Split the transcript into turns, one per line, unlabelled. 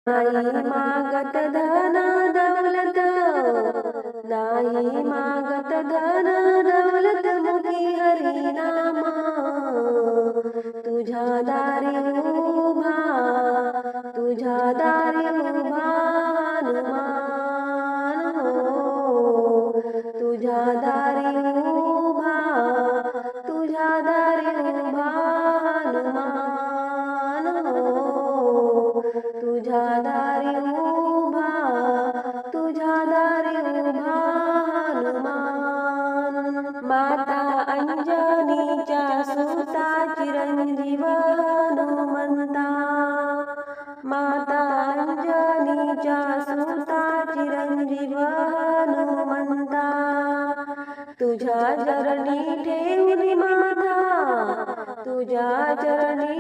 नाही मागत धन दौलत, नाही मागत धन दौलत, मुखी हरी नाम तुझ्या दारी उभा, तुझ्या दारी उभा हनुमान हो, तुझ्या दारी उभा, तुझ्या दारी उभा हनुमान हो, तुझ्या दारी उभा, तुझ्या दारी उभा हनुमान। माता अंजनीच्या सुता चिरंजीव हनुमंता, माता अंजनीच्या सुता चिरंजीव हनुमंता, तुझ्या चरणी ठेवली माता, तुझ्या चरणी